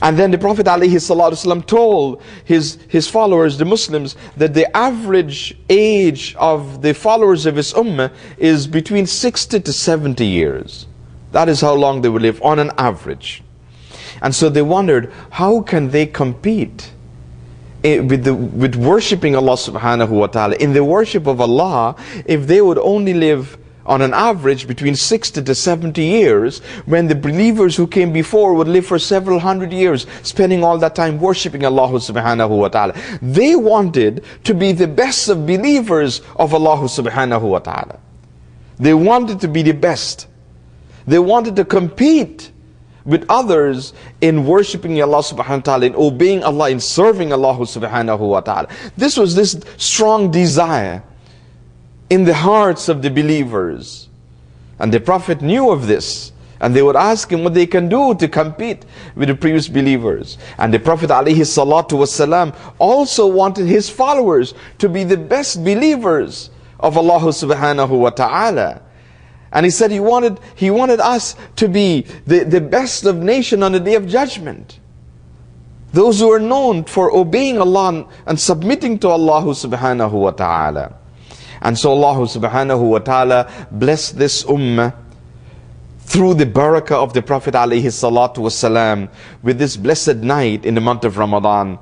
And then the Prophet ﷺ told his followers, the Muslims, that the average age of the followers of his ummah is between 60 to 70 years. That is how long they will live on an average. And so they wondered, how can they compete with worshipping Allah subhanahu wa ta'ala, in the worship of Allah, if they would only live on an average between 60 to 70 years, when the believers who came before would live for several hundred years, spending all that time worshipping Allah subhanahu wa ta'ala. They wanted to be the best of believers of Allah subhanahu wa ta'ala. They wanted to be the best. They wanted to compete with others in worshipping Allah subhanahu wa ta'ala, in obeying Allah, in serving Allah subhanahu wa ta'ala. This was this strong desire in the hearts of the believers. And the Prophet knew of this. And they would ask him what they can do to compete with the previous believers. And the Prophet ﷺ also wanted his followers to be the best believers of Allah subhanahu wa ta'ala. And he said he wanted us to be the best of nation on the Day of Judgment. Those who are known for obeying Allah and submitting to Allah subhanahu wa ta'ala. And so Allah subhanahu wa ta'ala blessed this ummah through the barakah of the Prophet alayhi salatu wasalam with this blessed night in the month of Ramadan.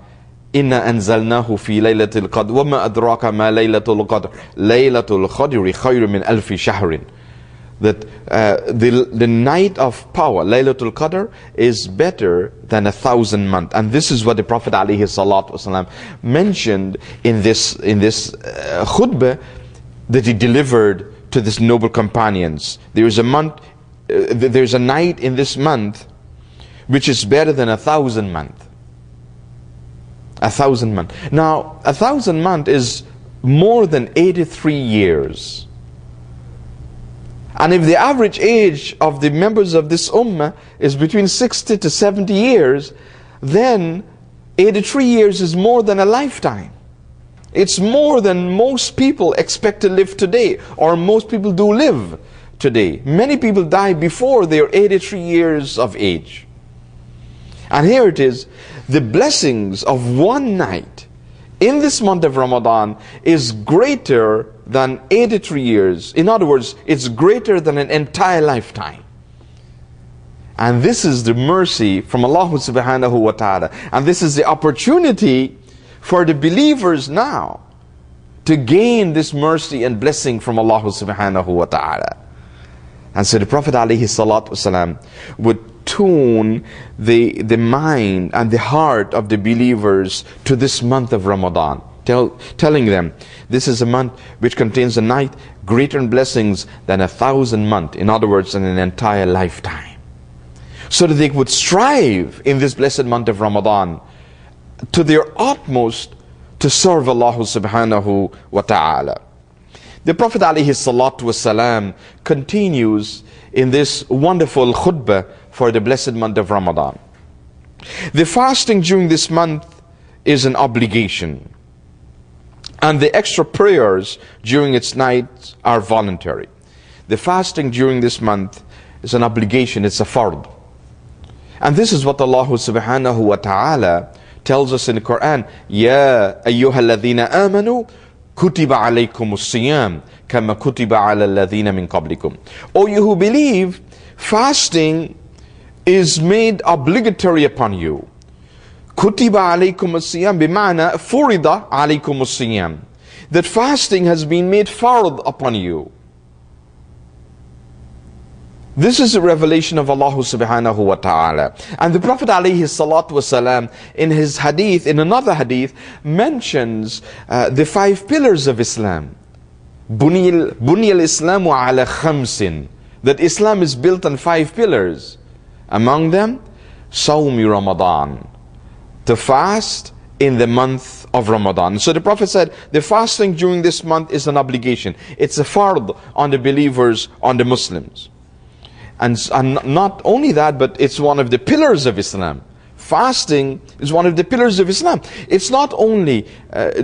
Inna anzalnahu fi laylatil qadr wa ma adraka ma laylatul qadr laylatul qadri khayrun min alfi shahrin. That the night of power, Laylatul Qadr, is better than 1,000 months. And this is what the Prophet ﷺ mentioned in this khutbah that he delivered to his noble companions. There is a night in this month which is better than 1,000 months. 1,000 months. Now, 1,000 months is more than 83 years. And if the average age of the members of this ummah is between 60 to 70 years, then 83 years is more than a lifetime. It's more than most people expect to live today, or most people do live today. Many people die before their 83 years of age. And here it is, the blessings of one night in this month of Ramadan is greater than 83 years. In other words, it's greater than an entire lifetime. And this is the mercy from Allah subhanahu wa ta'ala. And this is the opportunity for the believers now to gain this mercy and blessing from Allah subhanahu wa ta'ala. And so the Prophet alayhi salatu wasalam would tune the mind and the heart of the believers to this month of Ramadan, telling them this is a month which contains a night greater in blessings than 1,000 months. In other words, than an entire lifetime. So that they would strive in this blessed month of Ramadan to their utmost to serve Allah subhanahu wa ta'ala. The Prophet alayhi salatu wasalam continues in this wonderful khutbah for the blessed month of Ramadan. The fasting during this month is an obligation, and the extra prayers during its nights are voluntary. The fasting during this month is an obligation, it's a fard. And this is what Allah subhanahu wa ta'ala tells us in the Quran. Ya ayyuhalladhina amanu kutiba alaykumus siyam kama kutiba ala alladhina min qablikum. O you who believe, fasting is made obligatory upon you. Kutiba alaykumus siyam bima'na furida alaykumus siyam. That fasting has been made fard upon you. This is a revelation of Allah subhanahu wa ta'ala. And the Prophet alayhi salatu wasalam in his hadith, in another hadith, mentions the 5 pillars of Islam. Buniyal Islamu ala khamsin. That Islam is built on 5 pillars. Among them, Sawmi Ramadan. To fast in the month of Ramadan. So the Prophet said, the fasting during this month is an obligation. It's a fard on the believers, on the Muslims. And not only that, but it's one of the pillars of Islam. Fasting is one of the pillars of Islam. It's not only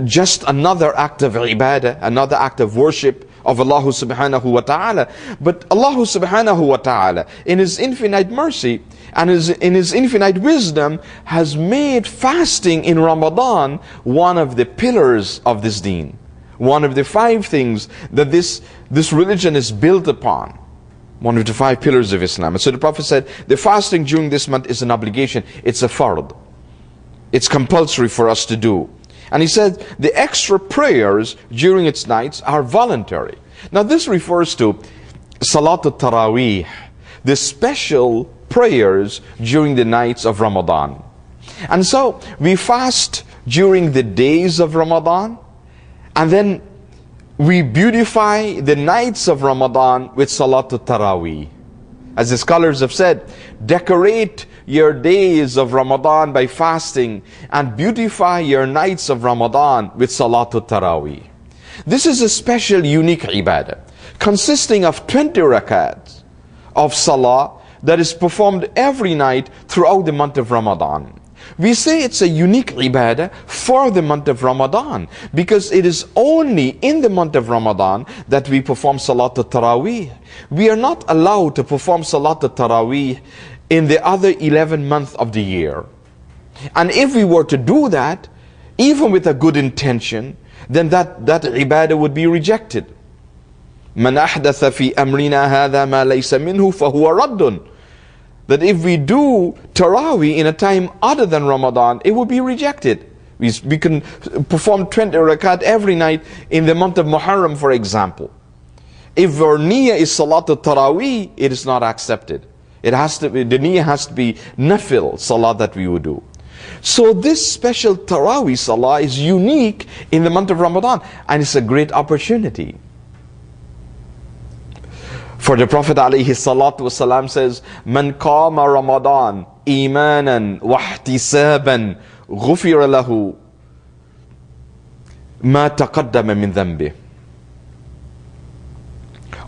just another act of ibadah, another act of worship of Allah subhanahu wa ta'ala, but Allah subhanahu wa ta'ala, in His infinite mercy and in His infinite wisdom has made fasting in Ramadan one of the pillars of this deen. One of the 5 things that this religion is built upon. One of the 5 pillars of Islam. And so the Prophet said, the fasting during this month is an obligation. It's a fard. It's compulsory for us to do. And he said, the extra prayers during its nights are voluntary. Now this refers to Salatul Taraweeh, the special prayers during the nights of Ramadan. And so we fast during the days of Ramadan, and then we beautify the nights of Ramadan with Salatul Taraweeh. As the scholars have said, decorate your days of Ramadan by fasting and beautify your nights of Ramadan with Salatul Taraweeh. This is a special, unique ibadah consisting of 20 rakats of salah that is performed every night throughout the month of Ramadan. We say it's a unique ibadah for the month of Ramadan because it is only in the month of Ramadan that we perform Salatul Taraweeh. We are not allowed to perform Salatul Taraweeh in the other 11 months of the year. And if we were to do that, even with a good intention, then that ibadah would be rejected. مَنْ أَحْدَثَ فِي أَمْرِنَا هَذَا مَا لَيْسَ مِنْهُ فَهُوَ رَدٌّ. That if we do Taraweeh in a time other than Ramadan, it will be rejected. We can perform 20 rakat every night in the month of Muharram, for example. If our niyyah is Salatul Taraweeh, it is not accepted. It has to be, the niyyah has to be nafil salah that we would do. So this special Taraweeh salah is unique in the month of Ramadan, and it's a great opportunity. For the Prophet ﷺ says, "Man qama Ramadan imanan wa ihtisaban ghufira lahu ma taqaddama min dhanbi."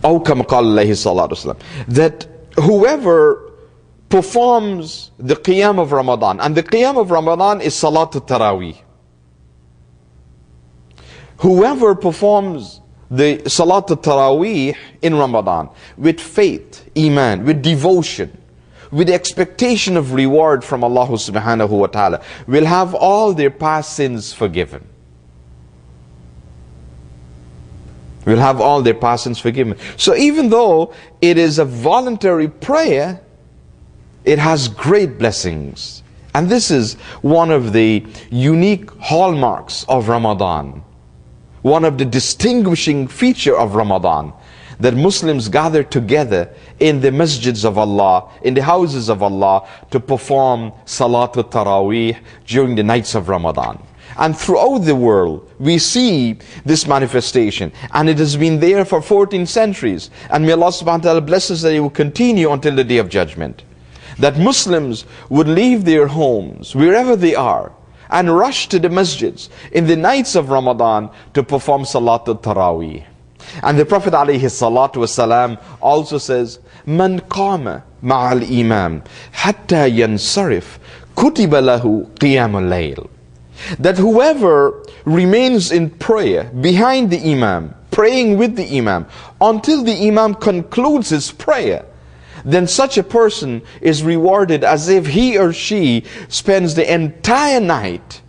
Aw kama qala alayhi salatu wasalam. That whoever performs the Qiyam of Ramadan, and the Qiyam of Ramadan is Salatul Taraweeh. Whoever performs the Salatul Taraweeh in Ramadan with faith, iman, with devotion, with expectation of reward from Allah subhanahu wa ta'ala, will have all their past sins forgiven. Will have all their past sins forgiven. So even though it is a voluntary prayer, it has great blessings. And this is one of the unique hallmarks of Ramadan. One of the distinguishing feature of Ramadan, that Muslims gather together in the masjids of Allah, in the houses of Allah, to perform Salatul Taraweeh during the nights of Ramadan. And throughout the world, we see this manifestation. And it has been there for 14 centuries. And may Allah subhanahu wa ta'ala bless us that it will continue until the Day of Judgment. That Muslims would leave their homes, wherever they are, and rush to the masjids in the nights of Ramadan to perform Salatul Taraweeh. And the Prophet ﷺ also says, "Man qama ma'al imam hatta yansarif kutiba lahu qiyamul layl." That whoever remains in prayer behind the imam, praying with the imam, until the imam concludes his prayer, then such a person is rewarded as if he or she spends the entire night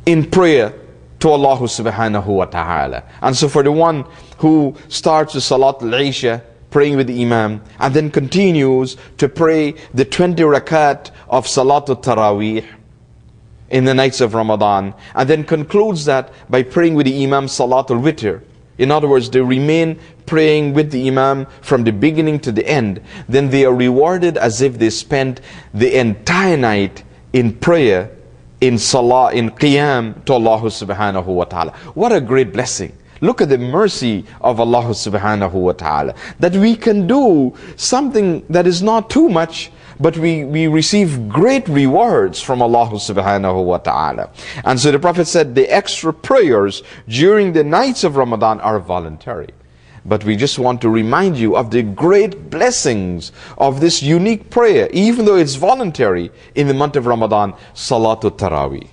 in prayer to Allah subhanahu wa ta'ala. And so for the one who starts the Salat al-Isha, praying with the Imam, and then continues to pray the 20 rakat of Salatul Taraweeh in the nights of Ramadan, and then concludes that by praying with the Imam Salatul Witr. In other words, they remain praying with the Imam from the beginning to the end. Then they are rewarded as if they spent the entire night in prayer, in salah, in qiyam to Allah subhanahu wa ta'ala. What a great blessing. Look at the mercy of Allah subhanahu wa ta'ala. That we can do something that is not too much, but we receive great rewards from Allah subhanahu wa ta'ala. And so the Prophet said the extra prayers during the nights of Ramadan are voluntary. But we just want to remind you of the great blessings of this unique prayer, even though it's voluntary in the month of Ramadan, Salatul Taraweeh.